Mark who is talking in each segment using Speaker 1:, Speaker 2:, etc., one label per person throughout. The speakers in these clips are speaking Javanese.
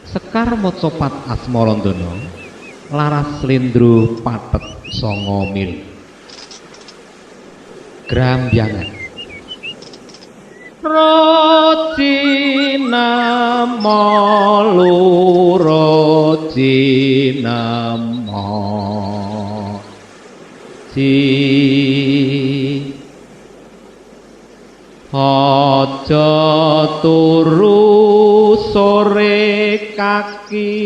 Speaker 1: Sekar Mocopat Asmarandana laras slendro pathet 9 mil. Grambyangan Rojinama Rojinama aja turu sore kaki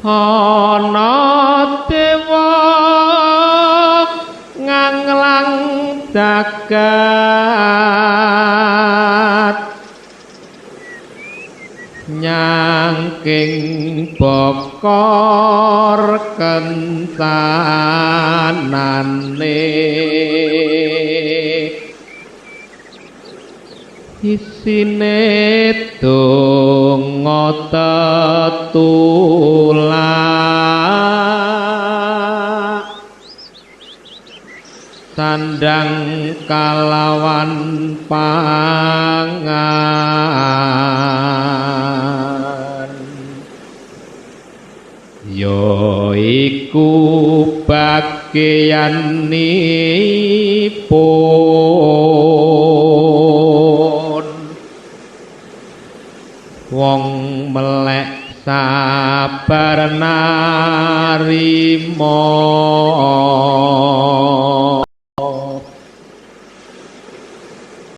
Speaker 1: ana dewa nganglang jagat nyangking bokor kencanane isine donga tetulak sandang kalawan pangan ya iku bagéyanipun wong melek sabar narima